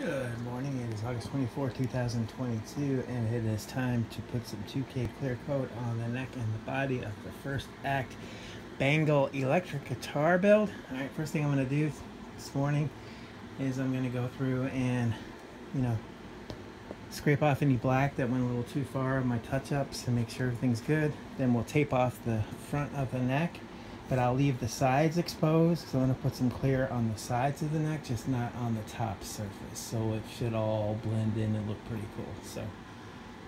Good morning. It is August 24, 2022, and it is time to put some 2K clear coat on the neck and the body of the first act Bengal electric guitar build. Alright, first thing I'm going to do this morning is I'm going to go through and, scrape off any black that went a little too far on my touch-ups and make sure everything's good. Then we'll tape off the front of the neck, but I'll leave the sides exposed, so I'm going to put some clear on the sides of the neck, just not on the top surface, so it should all blend in and look pretty cool. So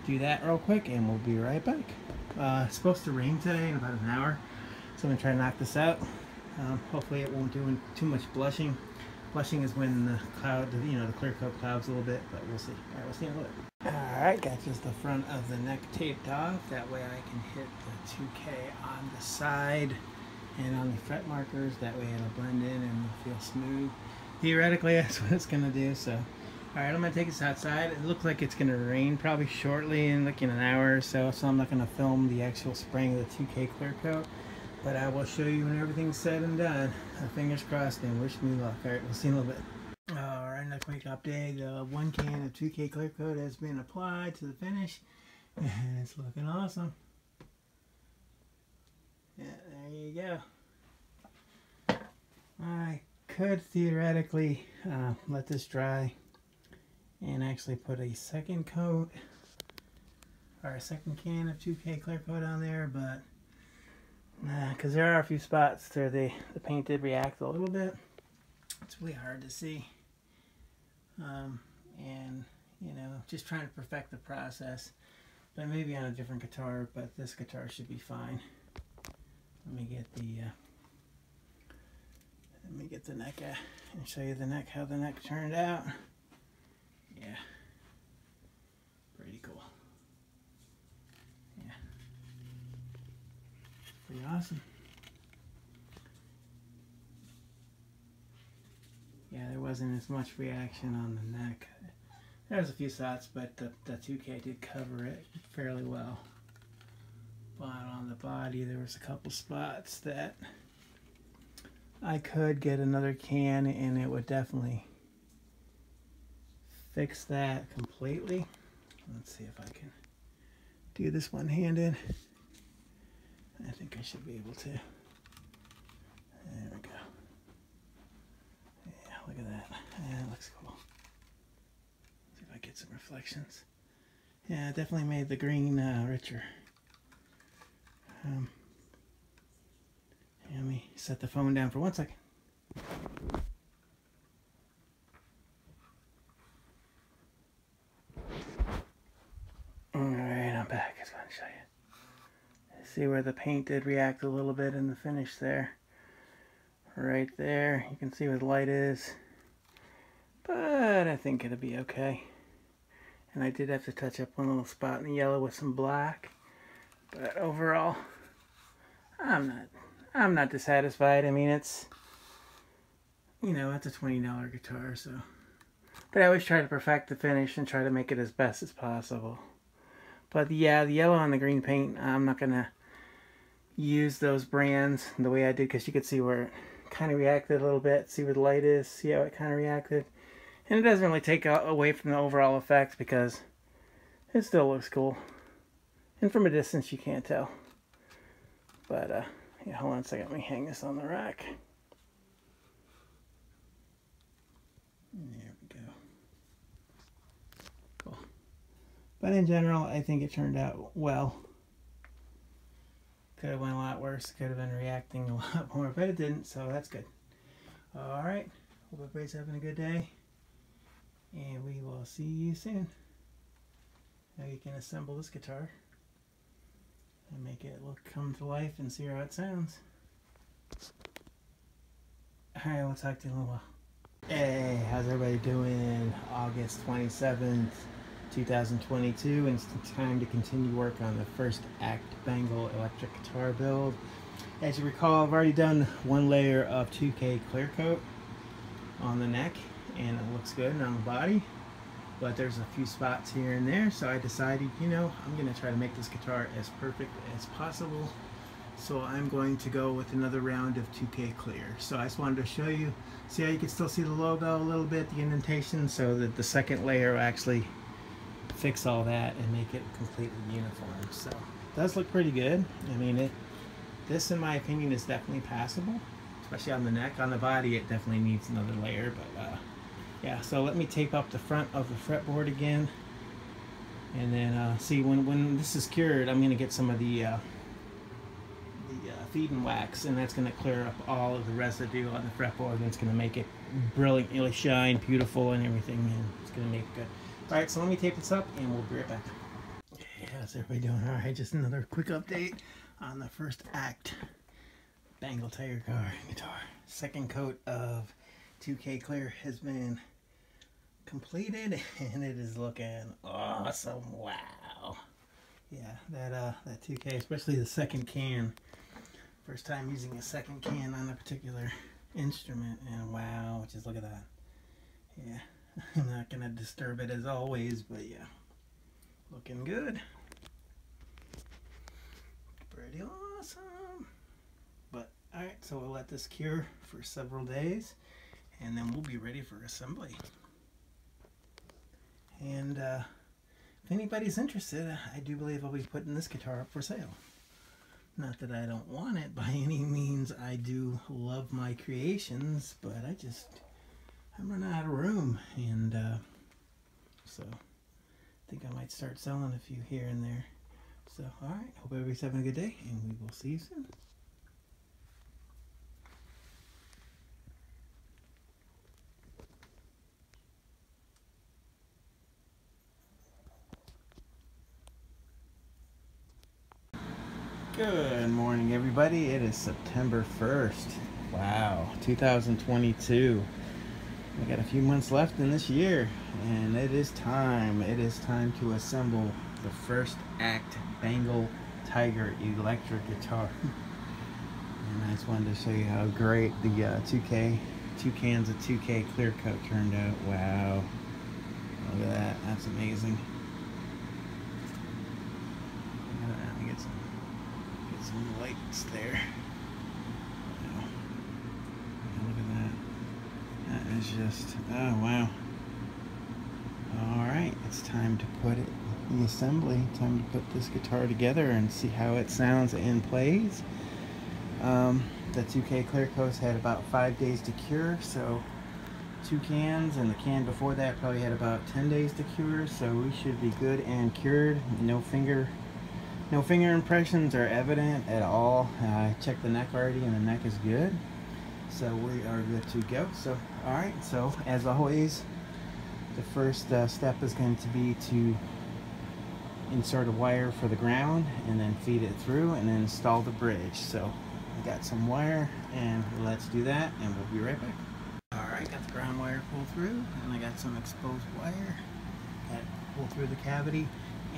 do that real quick and we'll be right back. It's supposed to rain today in about an hour, so I'm going to try to knock this out. Hopefully it won't do too much blushing. Blushing is when the cloud, the clear coat clouds a little bit, but we'll see. All right, we'll see in a little bit. All right, got just the front of the neck taped off. That way I can hit the 2K on the side and on the fret markers. That way it'll blend in and it'll feel smooth. Theoretically, that's what it's gonna do. So, all right, I'm gonna take this outside. It looks like it's gonna rain probably shortly in like an hour or so. So I'm not gonna film the actual spraying of the 2K clear coat, but I will show you when everything's said and done. Fingers crossed and wish me luck. All right, we'll see in a little bit. All right, a quick update. 1 can of 2K clear coat has been applied to the finish, and it's looking awesome. Yeah, there you go. I could theoretically let this dry and actually put a second coat or a second can of 2K clear coat on there, but because there are a few spots where the paint did react a little bit. It's really hard to see, and just trying to perfect the process, but maybe on a different guitar, but this guitar should be fine. Let me get the neck and show you the neck, how the neck turned out. Yeah, pretty cool. Yeah, pretty awesome. Yeah, there wasn't as much reaction on the neck. There was a few spots, but the 2K did cover it fairly well. But on the body, there was a couple spots that I could get another can and it would definitely fix that completely. Let's see if I can do this one-handed. I think I should be able to. There we go. Yeah, look at that. Yeah, that looks cool. See if I get some reflections. Yeah, it definitely made the green richer. Let me set the phone down for 1 second. Alright, I'm back. I just want to show you. See where the paint did react a little bit in the finish there. Right there. You can see where the light is. But I think it'll be okay. And I did have to touch up one little spot in the yellow with some black. But overall, I'm not dissatisfied. I mean, it's a $20 guitar, so. But I always try to perfect the finish and try to make it as best as possible. But yeah, the yellow and the green paint, I'm not gonna use those brands the way I did, because you could see where it kind of reacted a little bit. See where the light is. See how it kind of reacted. And it doesn't really take away from the overall effect, because it still looks cool. And from a distance, you can't tell. But, yeah, hold on a second. Let me hang this on the rack. There we go. Cool. But in general, I think it turned out well. Could have went a lot worse. Could have been reacting a lot more, but it didn't, so that's good. Alright. Hope everybody's having a good day. And we will see you soon. Now you can assemble this guitar and make it come to life and see how it sounds. Alright, we'll talk to you in a little while. Hey, how's everybody doing? August 27th, 2022, and it's time to continue work on the first act Bengal electric guitar build. As you recall, I've already done 1 layer of 2K clear coat on the neck, and it looks good on the body. But there's a few spots here and there, so I decided, I'm going to try to make this guitar as perfect as possible So I'm going to go with another round of 2K clear. So I just wanted to show you, see how you can still see the logo a little bit, the indentation, so that the second layer will actually fix all that and make it completely uniform. So it does look pretty good. I mean, this in my opinion is definitely passable, especially on the neck. On the body it definitely needs another layer, but yeah. So let me tape up the front of the fretboard again, and then see when this is cured, I'm going to get some of the feed-in wax, and that's going to clear up all of the residue on the fretboard, and it's going to make it brilliantly shine, beautiful, and everything, and it's going to make it good. All right, so let me tape this up, and we'll be right back. Okay, how's everybody doing? All right, just another quick update on the first act Bengal Tiger Car guitar. Second coat of 2K clear has been completed, and it is looking awesome. Wow. Yeah, that 2K, especially the second can. First time using a second can on a particular instrument, and wow, just look at that. Yeah, I'm not gonna disturb it as always, but yeah, looking good. Pretty awesome. But alright, so we'll let this cure for several days, and then we'll be ready for assembly. And if anybody's interested, I do believe I'll be putting this guitar up for sale. Not that I don't want it by any means. I do love my creations, but I'm running out of room, and so I think I might start selling a few here and there. So alright, hope everybody's having a good day, and we will see you soon. Good morning, everybody. It is September 1st. Wow, 2022. We got a few months left in this year, and it is time. It is time to assemble the first act Bengal Tiger electric guitar. And I just wanted to show you how great the two cans of 2K clear coat turned out. Wow, look at that. That's amazing. Let me get some lights there. Wow. Look at that. That is just, oh wow. Alright, it's time to put it in the assembly. Time to put this guitar together and see how it sounds and plays. The 2K clear coats had about 5 days to cure, so 2 cans, and the can before that probably had about 10 days to cure, so we should be good and cured. No finger impressions are evident at all. I checked the neck already, and the neck is good, so we are good to go. So alright, so as always, the first step is going to be to insert a wire for the ground and then feed it through and then install the bridge. So I got some wire, and let's do that, and we'll be right back. Alright, got the ground wire pulled through, and I got some exposed wire that pulled through the cavity.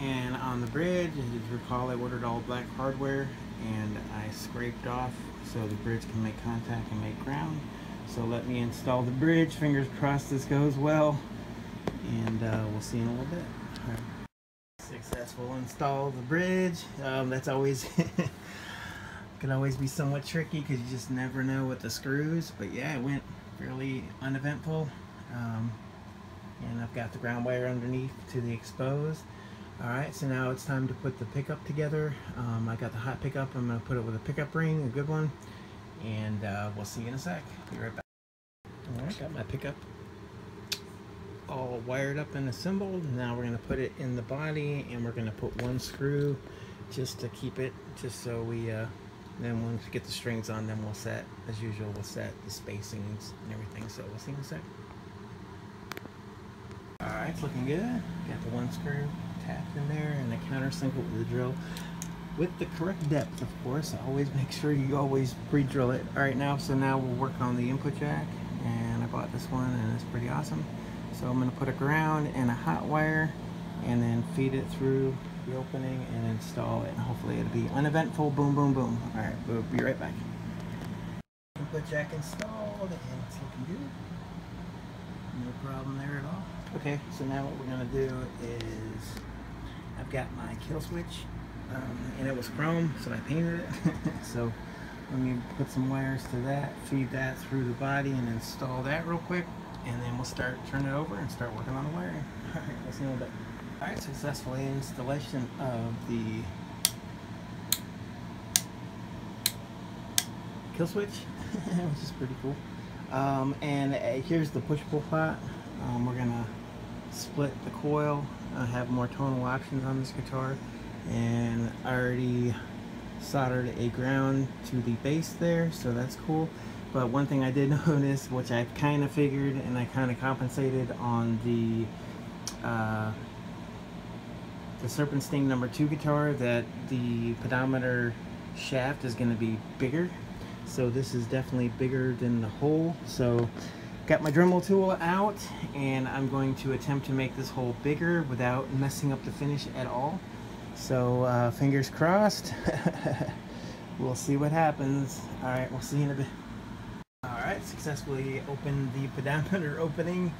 And on the bridge, as you recall, I ordered all black hardware, and I scraped off so the bridge can make contact and make ground. So let me install the bridge. Fingers crossed this goes well, and we'll see in a little bit. All right. Successful install of the bridge. That's always can always be somewhat tricky because you just never know with the screws. But yeah, it went fairly uneventful. And I've got the ground wire underneath to the exposed. Alright, so now it's time to put the pickup together. I got the hot pickup. I'm going to put it with a pickup ring, a good one. And we'll see you in a sec. Be right back. Alright, got my pickup all wired up and assembled. Now we're going to put it in the body, and we're going to put one screw just to keep it, just so we, then once we get the strings on, then we'll set, as usual, we'll set the spacings and everything. So we'll see in a sec. Alright, it's looking good. Got the one screw tapped in there, and the countersink with the drill with the correct depth, of course. Always make sure you always pre-drill it. Alright, now we'll work on the input jack, and I bought this one, and it's pretty awesome. So I'm going to put a ground and a hot wire, and then feed it through the opening and install it, and hopefully it'll be uneventful. Boom, boom, boom. Alright, we'll be right back. Input jack installed, and it's looking good. No problem there at all. Okay, so now what we're going to do is, I've got my kill switch and it was chrome, so I painted it. So let me put some wires to that, feed that through the body, and install that real quick, and then we'll start turn it over and start working on the wiring. All right, let's see a little bit. All right, successful installation of the kill switch, which is pretty cool. And here's the push-pull pot. We're gonna split the coil. I have more tonal options on this guitar, and I already soldered a ground to the base there, so that's cool. But one thing I did notice, which I kind of figured, and I kind of compensated on the Serpentine number 2 guitar, that the pedometer shaft is going to be bigger. So this is definitely bigger than the hole. So got my Dremel tool out, and I'm going to attempt to make this hole bigger without messing up the finish at all. So fingers crossed. We'll see what happens. All right, we'll see you in a bit. All right, successfully opened the pedometer opening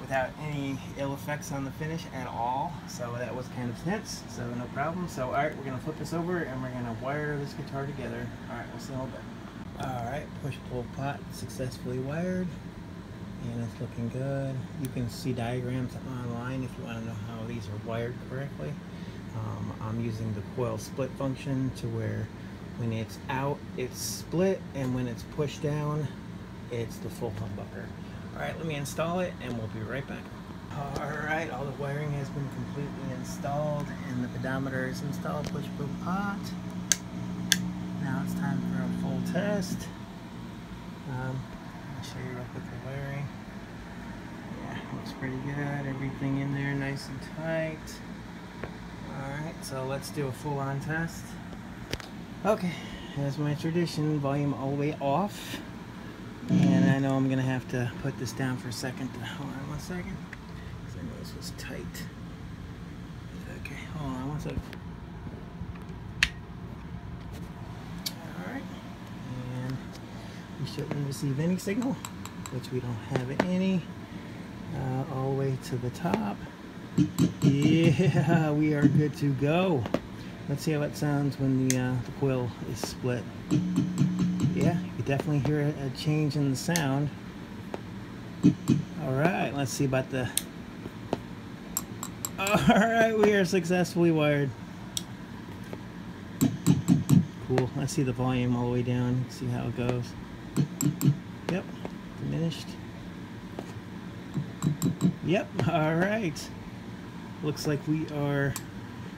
without any ill effects on the finish at all. So that was kind of tense, so no problem. So all right, we're gonna flip this over and we're gonna wire this guitar together. All right, we'll see you in a little bit. All right, push-pull pot successfully wired, and it's looking good. You can see diagrams online if you want to know how these are wired correctly. I'm using the coil split function to where when it's out, it's split, and when it's pushed down, it's the full humbucker. All right, let me install it, and we'll be right back. All right, all the wiring has been completely installed, and the pedometer is installed. Push-pull pot. Now it's time for a full test. I'll show you real quick the wiring. Yeah, looks pretty good. Everything in there nice and tight. Alright, so let's do a full-on test. Okay, as my tradition, volume all the way off. And I know I'm going to have to put this down for a second. Hold on one second, because I know this was tight. Okay, hold on one second. We shouldn't receive any signal, which we don't have any. All the way to the top. Yeah, we are good to go. Let's see how it sounds when the coil is split. Yeah, you can definitely hear a change in the sound. All right, let's see about the... All right, we are successfully wired. Cool, let's see the volume all the way down, see how it goes. Yep, diminished. Yep, all right. Looks like we are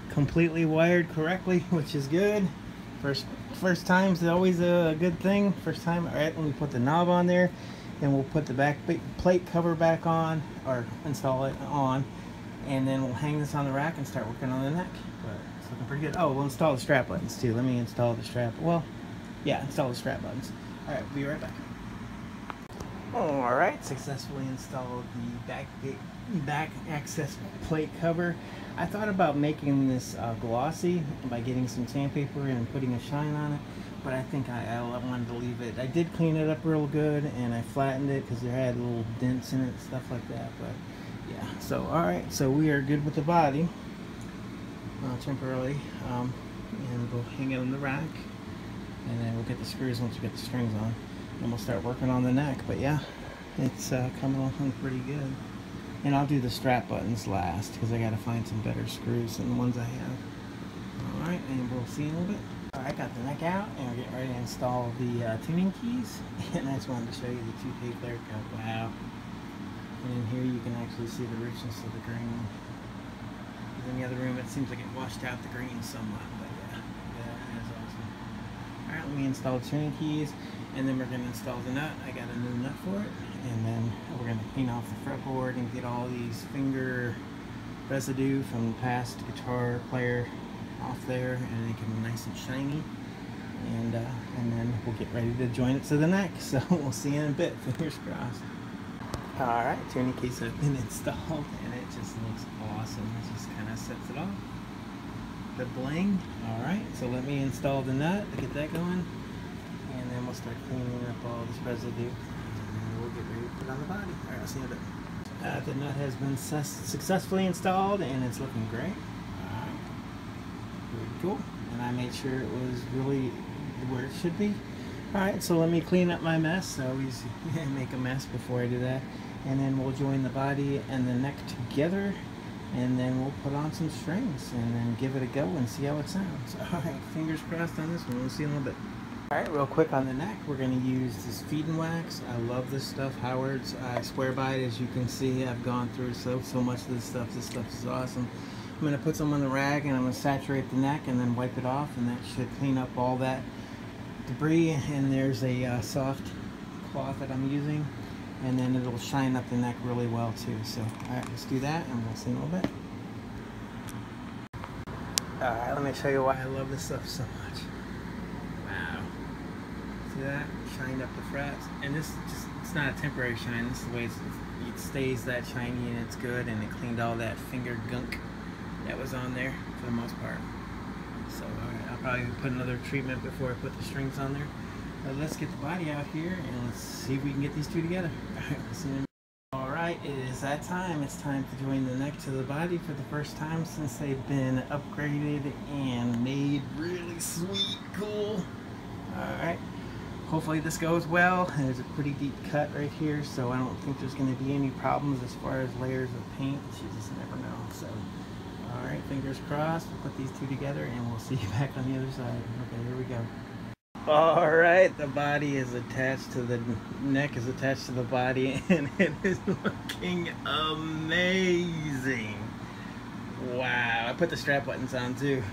completely wired correctly, which is good. First time's always a good thing. First time. All right, let me put the knob on there, and we'll put the back plate cover back on, or install it on, and then we'll hang this on the rack and start working on the neck. But it's looking pretty good. Oh, we'll install the strap buttons too. Let me install the strap. Well, yeah, install the strap buttons. All right, we'll be right back. All right, successfully installed the back access plate cover. I thought about making this glossy by getting some sandpaper and putting a shine on it, but I think I wanted to leave it. I did clean it up real good, and I flattened it because there had little dents in it, stuff like that. But yeah, so all right, so we are good with the body temporarily, and we'll hang it on the rack. And then we'll get the screws once we get the strings on, and we'll start working on the neck. But yeah, it's coming along pretty good. And I'll do the strap buttons last, because I got to find some better screws than the ones I have. All right, and we'll see in a little bit. All right, got the neck out, and we're getting ready to install the tuning keys. And I just wanted to show you the 2K clear cut. Wow. And in here you can actually see the richness of the green. In the other room, it seems like it washed out the green somewhat, but yeah, that's awesome. Alright, let me install the tuning keys, and then we're going to install the nut. I got a new nut for it, and then we're going to clean off the fretboard and get all these finger residue from the past guitar player off there, and make them nice and shiny. And then we'll get ready to join it to the neck. So we'll see you in a bit. Fingers crossed. Alright, tuning keys have been installed, and it just looks awesome. It just kind of sets it off. The bling. Alright, so let me install the nut to get that going, and then we'll start cleaning up all this residue, and then we'll get ready to put it on the body. Alright, I'll see you in a bit. The nut has been successfully installed, and it's looking great. Alright. Very cool. And I made sure it was really where it should be. Alright, so let me clean up my mess. I always make a mess before I do that. And then we'll join the body and the neck together. And then we'll put on some strings and then give it a go and see how it sounds. Alright, fingers crossed on this one. We'll see in a little bit. Alright, real quick on the neck, we're going to use this feed and wax. I love this stuff. Howard's. I swear by it. As you can see, I've gone through so much of this stuff. This stuff is awesome. I'm going to put some on the rag and I'm going to saturate the neck and then wipe it off, and that should clean up all that debris. And there's a soft cloth that I'm using, and then it'll shine up the neck really well too. So alright, let's do that and we'll see in a little bit. Alright, let me show you why I love this stuff so much. Wow. See that? Shined up the frets. And this just, it's not a temporary shine. This is the way it stays that shiny and it's good, and it cleaned all that finger gunk that was on there for the most part. So alright, I'll probably put another treatment before I put the strings on there. But let's get the body out here and let's see if we can get these two together. Alright, let's see. Alright, it is that time. It's time to join the neck to the body for the first time since they've been upgraded and made really sweet, cool. Alright, hopefully this goes well. There's a pretty deep cut right here, so I don't think there's going to be any problems as far as layers of paint. You just never know. So alright, fingers crossed. We'll put these two together and we'll see you back on the other side. Okay, here we go. Alright, the body is attached to the neck, is attached to the body, and it is looking amazing. Wow, I put the strap buttons on too.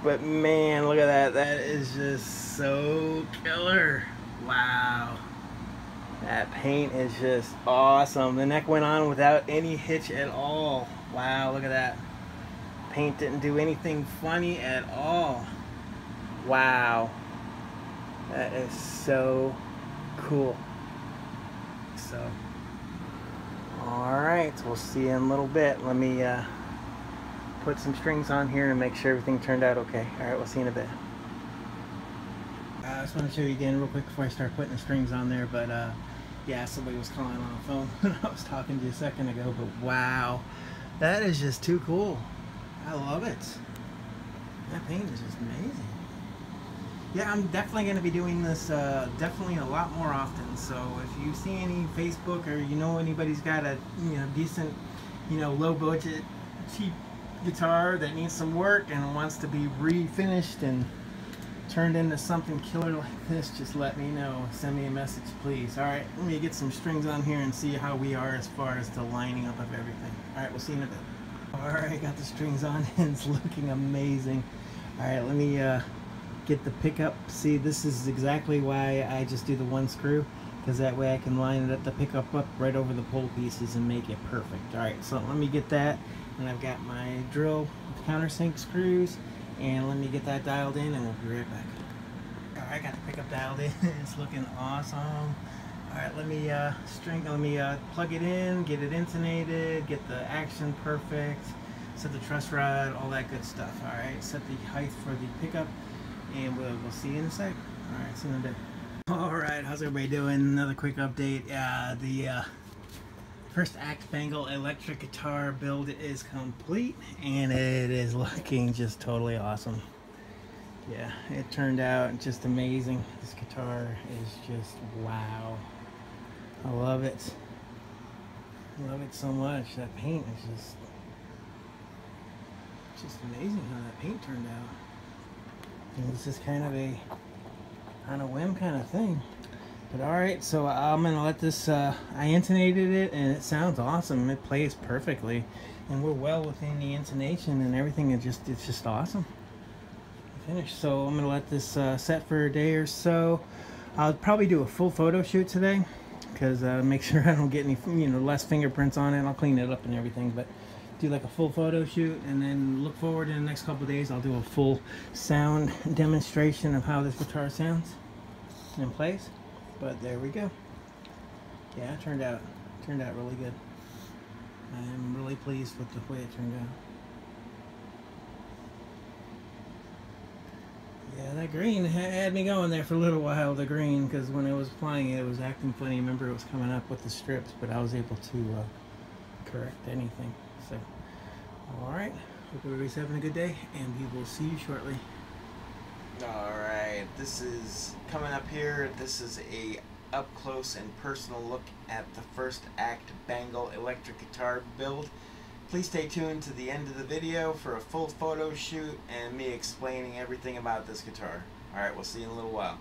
But man, look at that. That is just so killer. Wow. That paint is just awesome. The neck went on without any hitch at all. Wow, look at that. Paint didn't do anything funny at all. Wow. That is so cool. So, alright, we'll see you in a little bit. Let me put some strings on here and make sure everything turned out okay. Alright, we'll see you in a bit. I just want to show you again real quick before I start putting the strings on there, but yeah, somebody was calling on the phone when I was talking to you a second ago, but wow, that is just too cool. I love it. That paint is just amazing. Yeah, I'm definitely going to be doing this definitely a lot more often. So if you see any Facebook or you know anybody's got a decent, low budget, cheap guitar that needs some work and wants to be refinished and turned into something killer like this, just let me know. Send me a message, please. All right, let me get some strings on here and see how we are as far as the lining up of everything. All right, we'll see you in a bit. All right, got the strings on and it's looking amazing. All right, let me get the pickup. See, this is exactly why I just do the one screw, because that way I can line the pickup up right over the pole pieces and make it perfect. All right, so let me get that, and I've got my drill countersink screws, and let me get that dialed in and we'll be right back. All right, I got the pickup dialed in. It's looking awesome. All right, let me plug it in, get it intonated, get the action perfect, set the truss rod, all that good stuff. All right, set the height for the pickup, and we'll see you in a sec. All right, see you in a bit. All right, how's everybody doing? Another quick update. The first Act Bangle electric guitar build is complete, and it is looking just totally awesome. Yeah, it turned out just amazing. This guitar is just wow. I love it. I love it so much. That paint is just amazing how that paint turned out. It was just kind of a on a whim kind of thing. But alright, so I'm gonna let this I intonated it and it sounds awesome. It plays perfectly and we're well within the intonation and everything. It's just awesome. Finished. So I'm gonna let this set for a day or so. I'll probably do a full photo shoot today because make sure I don't get any less fingerprints on it. I'll clean it up and everything, but do like a full photo shoot, and then look forward in the next couple of days I'll do a full sound demonstration of how this guitar sounds and plays. But there we go. Yeah, it turned out really good. I'm really pleased with the way it turned out. Yeah, that green had me going there for a little while, the green, because when I was applying it, it was acting funny. Remember, it was coming up with the strips, but I was able to correct anything. So, alright, Hope everybody's having a good day, and we will see you shortly. Alright, this is coming up here. This is a up close and personal look at the first act Bangle electric guitar build. Please stay tuned to the end of the video for a full photo shoot and me explaining everything about this guitar. Alright, we'll see you in a little while.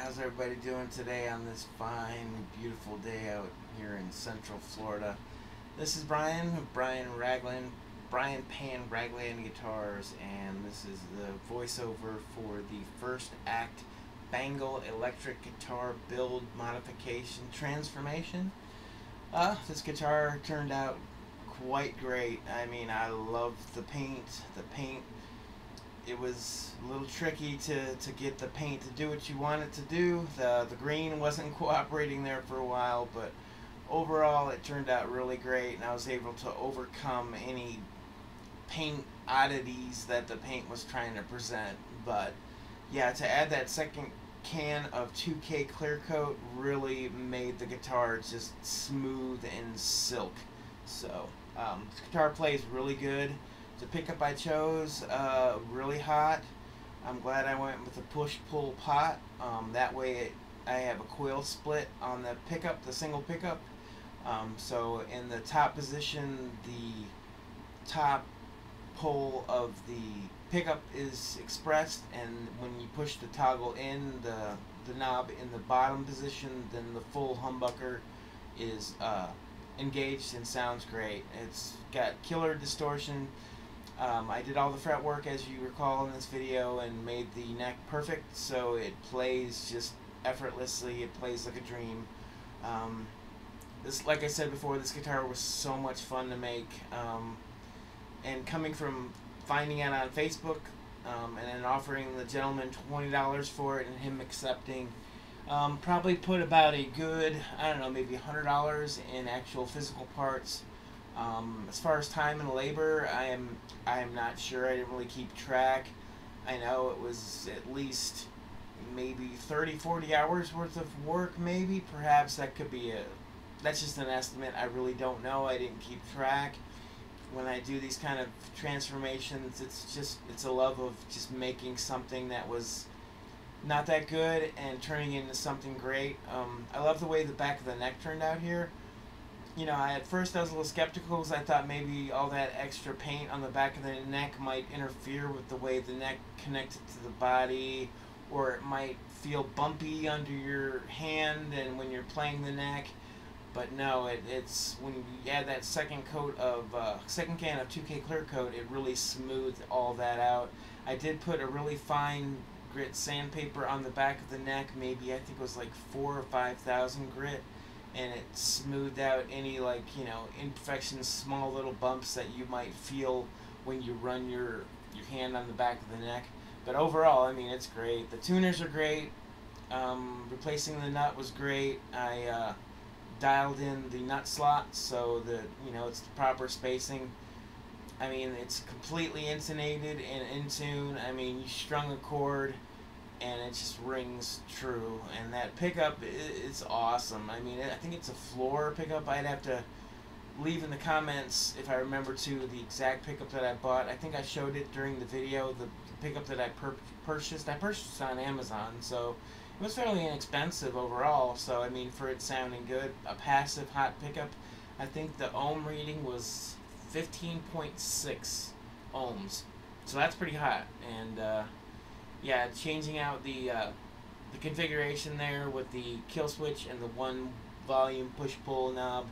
How's everybody doing today on this fine, beautiful day out here in Central Florida? This is Brian Pan Raglan Guitars, and this is the voiceover for the first act Bangle electric guitar build modification transformation. This guitar turned out quite great. I mean, I love the paint. It was a little tricky to get the paint to do what you want it to do. The green wasn't cooperating there for a while, but overall it turned out really great, and I was able to overcome any paint oddities that the paint was trying to present. But yeah, to add that second can of 2K clear coat really made the guitar just smooth and silk. So this guitar plays really good. The pickup I chose, really hot. I'm glad I went with a push-pull pot. That way I have a coil split on the pickup, the single pickup. So in the top position, the top pole of the pickup is expressed, and when you push the toggle in, the knob in the bottom position, then the full humbucker is engaged and sounds great. It's got killer distortion. I did all the fret work, as you recall in this video, and made the neck perfect, so it plays just effortlessly. It plays like a dream. Like I said before, this guitar was so much fun to make, and coming from finding it on Facebook, and then offering the gentleman $20 for it and him accepting, probably put about a good, I don't know, maybe $100 in actual physical parts. As far as time and labor, I am not sure. I didn't really keep track. I know it was at least maybe 30-40 hours worth of work, maybe. Perhaps that could be that's just an estimate. I really don't know. I didn't keep track. When I do these kind of transformations, it's a love of just making something that was not that good and turning it into something great. I love the way the back of the neck turned out here. You know, at first I was a little skeptical because I thought maybe all that extra paint on the back of the neck might interfere with the way the neck connected to the body, or it might feel bumpy under your hand and when you're playing the neck. But no, it's when you add that second can of 2K clear coat, it really smoothed all that out. I did put a really fine grit sandpaper on the back of the neck, maybe I think it was like 4,000 or 5,000 grit, and it smoothed out any, like, you know, imperfections, small little bumps that you might feel when you run your hand on the back of the neck. But overall, I mean, it's great. The tuners are great. Replacing the nut was great. I dialed in the nut slot so that, you know, it's the proper spacing. I mean, it's completely intonated and in tune. I mean, you strung a chord and it just rings true. And that pickup is awesome. I mean, I think it's a floor pickup. I'd have to leave in the comments, if I remember, the exact pickup that I bought. I think I showed it during the video, the pickup that I purchased. I purchased it on Amazon, so it was fairly inexpensive overall. So, I mean, for it sounding good, a passive hot pickup, I think the ohm reading was 15.6 ohms. So that's pretty hot. And yeah, changing out the configuration there with the kill switch and the one volume push-pull knob,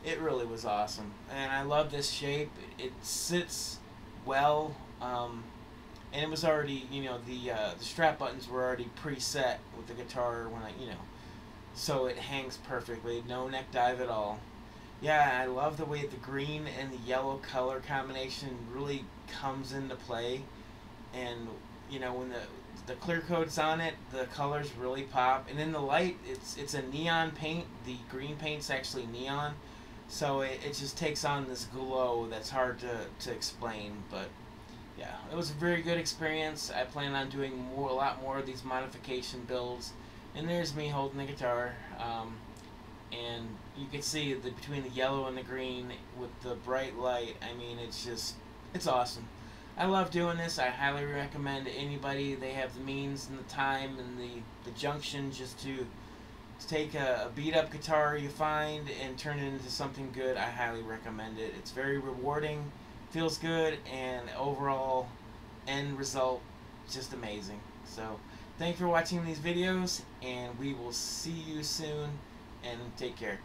it really was awesome. And I love this shape. It sits well. And it was already, you know, the strap buttons were already preset with the guitar when so it hangs perfectly, no neck dive at all. Yeah, I love the way the green and the yellow color combination really comes into play, and you know, when the clear coat's on it, the colors really pop. And in the light, it's a neon paint. The green paint's actually neon, so it just takes on this glow that's hard to explain. But yeah, it was a very good experience. I plan on doing a lot more of these modification builds. And there's me holding the guitar, and you can see between the yellow and the green with the bright light. I mean, it's awesome. I love doing this. I highly recommend to anybody. They have the means and the time and the junction just to take a beat up guitar you find and turn it into something good. I highly recommend it. It's very rewarding, feels good, and overall end result just amazing. So Thanks for watching these videos, and we will see you soon, and take care.